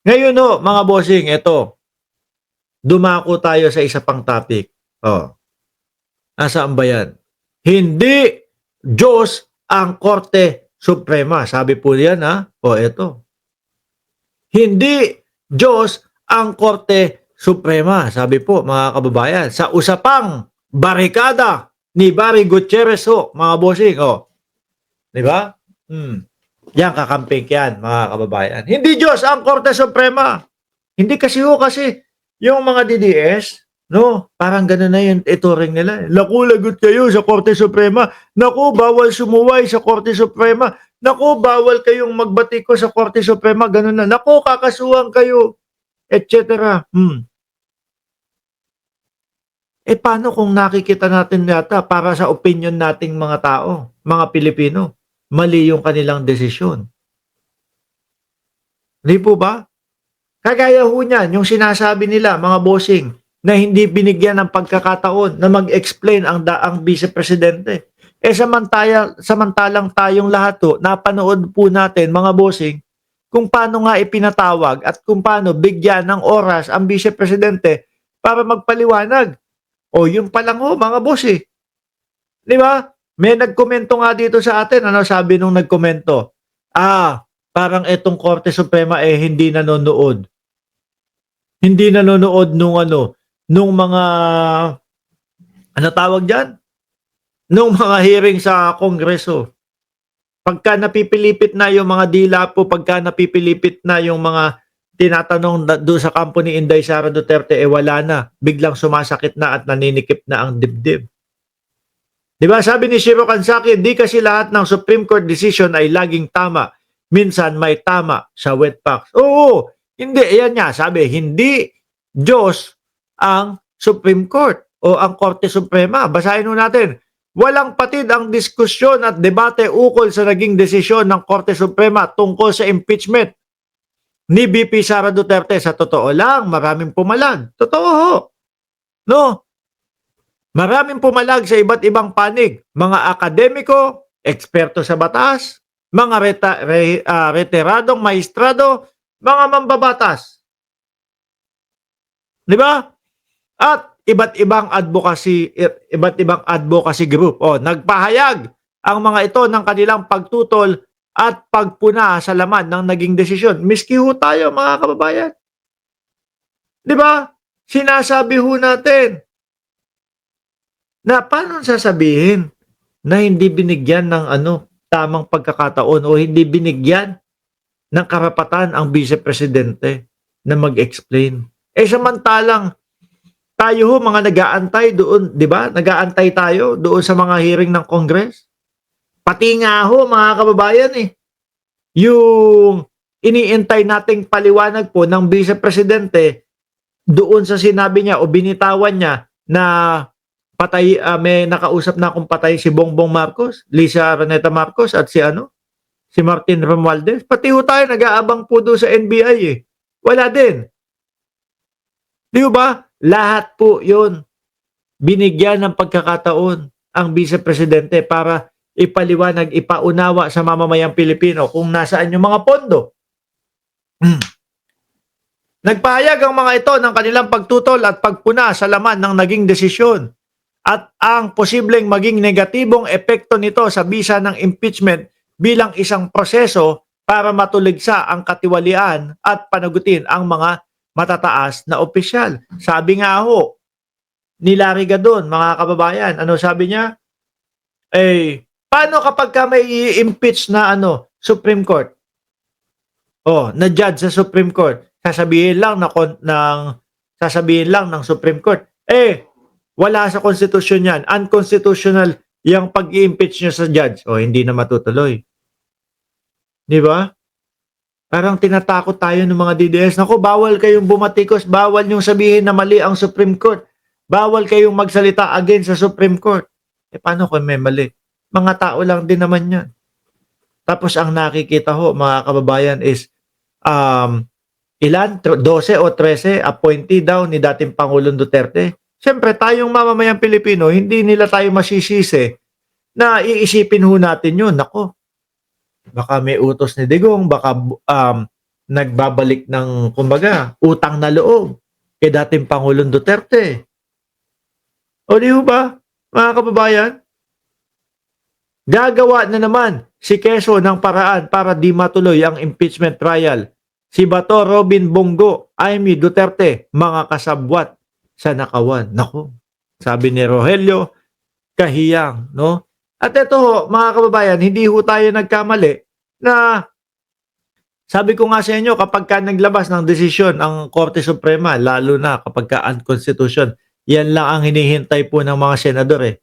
Ngayon ho, mga bossing, eto, dumako tayo sa isa pang topic. Oh, nasaan ba yan? Hindi Diyos ang Korte Suprema. Sabi po yan, ha? O, eto. Hindi Diyos ang Korte Suprema. Sabi po, mga kababayan, sa usapang barikada ni Barry Gutierrez ho, mga bossing. O, di ba? Yan, kakamping yan, mga kababayan. Hindi Diyos ang Korte Suprema. Hindi kasi yung mga DDS, no, parang gano'n na yung ituring nila. Naku, lagot kayo sa Korte Suprema. Naku, bawal sumuway sa Korte Suprema. Naku, bawal kayong magbatiko sa Korte Suprema. Gano'n na. Naku, kakasuhan kayo, etc. Paano kung nakikita natin yata para sa opinion nating mga tao, mga Pilipino, mali yung kanilang desisyon? Di po ba? Kagaya ho niyan, yung sinasabi nila, mga bossing, na hindi binigyan ng pagkakataon na mag-explain ang Vice Presidente. Samantalang tayong lahat ho, napanood po natin, mga bossing, kung paano nga ipinatawag at kung paano bigyan ng oras ang Vice Presidente para magpaliwanag. O yun pa lang ho, mga boss eh. Di ba? May nagkomento nga dito sa atin, ano sabi nung nagkomento? Parang etong Korte Suprema hindi nanonood. Hindi nanonood nung mga, ano tawag dyan? Nung mga hearing sa Kongreso. Pagka napipilipit na yung mga dila po, pagka napipilipit na yung mga tinatanong doon sa kampo ni Inday Sara Duterte, wala na. Biglang sumasakit na at naninikip na ang dibdib. Diba sabi ni Shiro Kansaki, di kasi lahat ng Supreme Court decision ay laging tama. Minsan may tama sa wet facts. Oo, hindi. Ayan nga, sabi, hindi Diyos ang Supreme Court o ang Korte Suprema. Basahin mo natin. Walang patid ang diskusyon at debate ukol sa naging desisyon ng Korte Suprema tungkol sa impeachment ni VP Sara Duterte. Sa totoo lang, maraming pumalag. Totoo ho. No? Maraming pumalag sa iba't ibang panig. Mga akademiko, eksperto sa batas, mga retiradong maestrado, mga mambabatas. Di ba? At iba't ibang advocacy group. Nagpahayag ang mga ito ng kanilang pagtutol at pagpuna sa laman ng naging desisyon. Miski ho tayo, mga kababayan. Di ba? Sinasabi ho natin na paano sasabihin na hindi binigyan ng tamang pagkakataon o hindi binigyan ng karapatan ang Vice Presidente na mag-explain. Samantalang tayo ho mga nag-aantay doon, di ba? Nag-aantay tayo doon sa mga hearing ng Congress. Pati nga ho mga kababayan yung iniintay nating paliwanag po ng Vice Presidente doon sa sinabi niya o binitawan niya na patay, may nakausap na akong patay si Bongbong Marcos, Lisa Araneta Marcos at si Martin Romualdez. Pati ho tayo nag-aabang po doon sa NBI Wala din. Di ba? Lahat po yun binigyan ng pagkakataon ang Vice Presidente para ipaliwanag, ipaunawa sa mamamayang Pilipino kung nasaan yung mga pondo. Nagpahayag ang mga ito ng kanilang pagtutol at pagpuna sa laman ng naging desisyon at ang posibleng maging negatibong epekto nito sa bisa ng impeachment bilang isang proseso para matuligsa ang katiwalian at panagutin ang mga matataas na opisyal. Sabi nga ho, ni Larry Gadon, mga kababayan, ano sabi niya? Paano kapag ka may i-impeach na Supreme Court? Na judge sa Supreme Court, sasabihin lang ng Supreme Court, wala sa konstitusyon yan. Unconstitutional yung pag-i-impeach nyo sa judge. Hindi na matutuloy. Di ba? Parang tinatakot tayo ng mga DDS. Naku, bawal kayong bumatikos. Bawal yung sabihin na mali ang Supreme Court. Bawal kayong magsalita against sa Supreme Court. Paano kung may mali? Mga tao lang din naman yan. Tapos ang nakikita ho, mga kababayan, is ilan? 12 o 13 appointee daw ni dating Pangulong Duterte. Siyempre, tayong mamamayang Pilipino, hindi nila tayo masisisi na iisipin ho natin yun. Nako, baka may utos ni Digong, baka nagbabalik ng kumbaga utang na loob kay dating Pangulong Duterte. O di ho ba, mga kababayan? Gagawa na naman si Quezon ng paraan para di matuloy ang impeachment trial. Si Bato, Robin Bongo, Amy Duterte, mga kasabwat sa nakawan. Nako, sabi ni Rogelio, kahiyang, no? At ito ho, mga kababayan, hindi ho tayo nagkamali na sabi ko nga sa inyo, kapag ka naglabas ng desisyon ang Korte Suprema, lalo na kapag ka unconstitution, yan lang ang hinihintay po ng mga senador eh.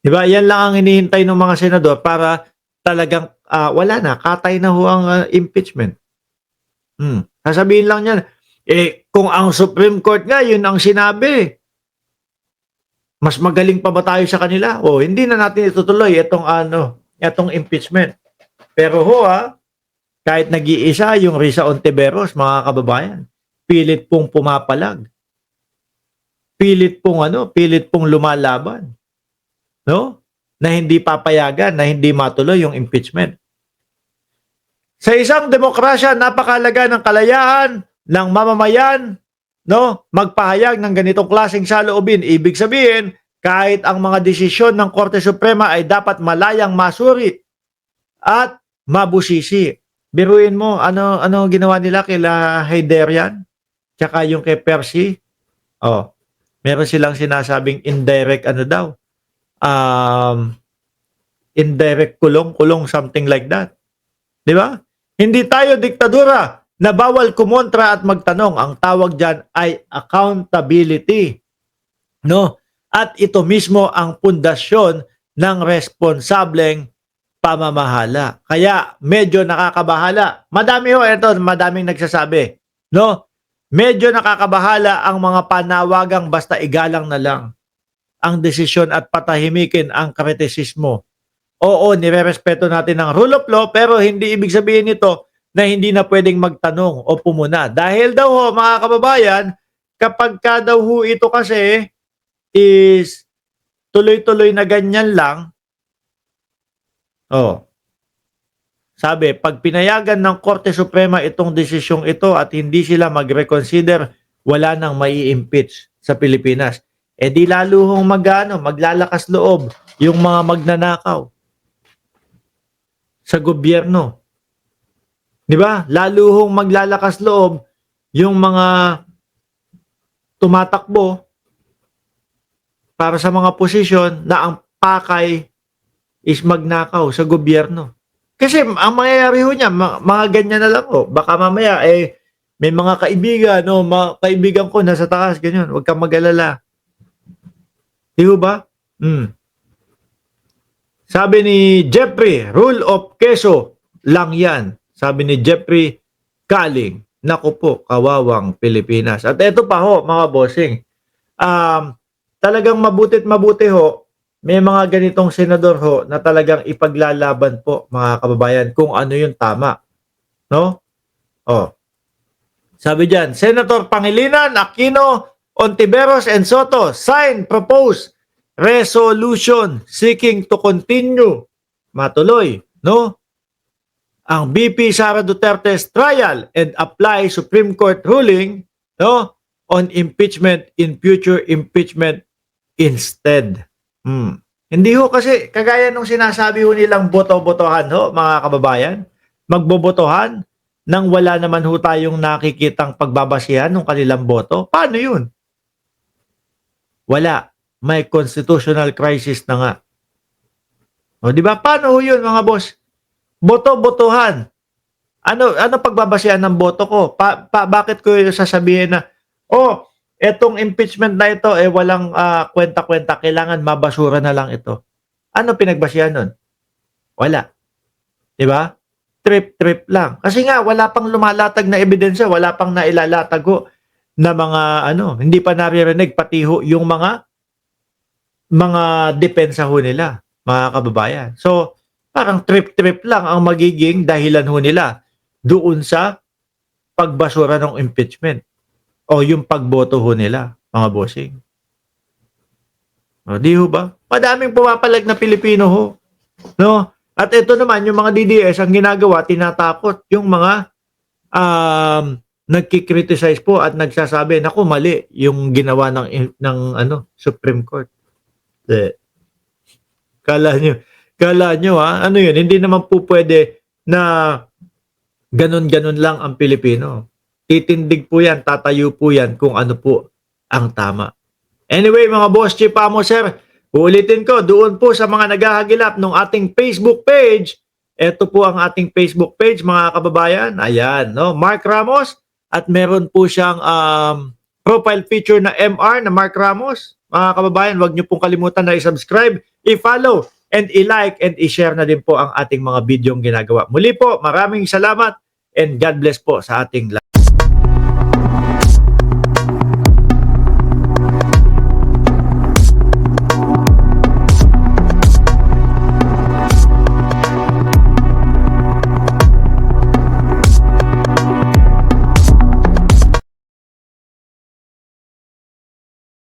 Diba? Yan lang ang hinihintay ng mga senador para talagang wala na, katay na ho ang impeachment. Sasabihin lang niyan, kung ang Supreme Court nga, yun ang sinabi, mas magaling pa ba tayo sa kanila? O, hindi na natin itutuloy itong impeachment. Pero ho kahit nag-iisa yung Risa Ontiveros, mga kababayan, pilit pong pumapalag. Pilit pong lumalaban. No? Na hindi papayagan, na hindi matuloy yung impeachment. Sa isang demokrasya, napakalaga ng kalayaan ng mamamayan, no? Magpahayag ng ganitong klaseng saloobin. Ibig sabihin, kahit ang mga desisyon ng Korte Suprema ay dapat malayang masuri at mabusisi. Biruin mo, ano ginawa nila kila Hayderian? Tsaka yung kay Percy? Meron silang sinasabing indirect indirect kulong, something like that. Di ba? Hindi tayo diktadura na bawal kumontra at magtanong. Ang tawag dyan ay accountability. No? At ito mismo ang pundasyon ng responsableng pamamahala. Kaya medyo nakakabahala. Madaming nagsasabi. No? Medyo nakakabahala ang mga panawagang basta igalang na lang ang desisyon at patahimikin ang kritisismo. Oo, nirerespeto natin ang rule of law, pero hindi ibig sabihin nito na hindi na pwedeng magtanong o pumuna. Dahil daw ho, mga kababayan, kapag ka daw ho ito kasi is tuloy-tuloy na ganyan lang, sabi, pag pinayagan ng Korte Suprema itong desisyong ito at hindi sila mag-reconsider, wala nang mai-impeach sa Pilipinas. Di lalo hong maglalakas loob yung mga magnanakaw sa gobyerno. Di ba? Lalo hong maglalakas loob yung mga tumatakbo para sa mga posisyon na ang pakay is magnakaw sa gobyerno. Kasi ang mangyayari ho niya, mga ganyan na lang ho. Baka mamaya may mga kaibigan, mga kaibigan ko nasa taas, ganyan. Huwag kang mag-alala. Di ba? Sabi ni Jeffrey, rule of keso lang yan. Sabi ni Jeffrey Kaling, naku po, kawawang Pilipinas. At eto pa ho, mga bossing, talagang mabuti ho, may mga ganitong senador ho na talagang ipaglalaban po, mga kababayan, kung ano yung tama. No? Sabi dyan, Senator Pangilinan, Aquino, Ontiveros and Soto sign proposed resolution seeking to continue matuloy, no? Ang BP Sara Duterte's trial and apply Supreme Court ruling, no, on impeachment in future impeachment instead. Hindi ho kasi kagaya nung sinasabi ho nilang boto-botohan ho, mga kababayan, magbobotohan nang wala naman ho tayong nakikitang pagbabasihan ng kanilang boto. Paano yun? Wala. May constitutional crisis na nga. Di ba? Paano ho yun, mga boss? Boto-botohan. Ano pagbabasihan ng boto ko? Bakit ko sasabihin na, etong impeachment na ito, walang kwenta-kwenta. Kailangan mabasura na lang ito. Ano pinagbasihan nun? Wala. Di ba? Trip-trip lang. Kasi nga, wala pang lumalatag na ebidensya. Wala pang nailalatag ho na mga, hindi pa naririnig, pati ho yung mga depensa ho nila, mga kababayan. So, parang trip-trip lang ang magiging dahilan ho nila doon sa pagbasura ng impeachment o yung pagboto ho nila, mga bossing. Di ho ba? Madaming pumapalag na Pilipino ho. No? At ito naman, yung mga DDS, ang ginagawa, tinatakot yung mga nagki-criticize po at nagsasabi, naku, mali yung ginawa ng Supreme Court. Kala nyo ano yun, hindi naman po pwede na ganun-ganun lang ang Pilipino. Titindig po yan, tatayo po yan kung ano po ang tama. Anyway, mga boss chief amo sir, uulitin ko, doon po sa mga naghahagilap ng ating Facebook page, ito po ang ating Facebook page, mga kababayan. Ayan, no? Mark Ramos, at meron po siyang profile picture na MR na Mark Ramos. Mga kababayan, huwag niyo pong kalimutan na i-subscribe, i-follow, and i-like and i-share na din po ang ating mga videong ginagawa. Muli po, maraming salamat and God bless po sa ating lahat.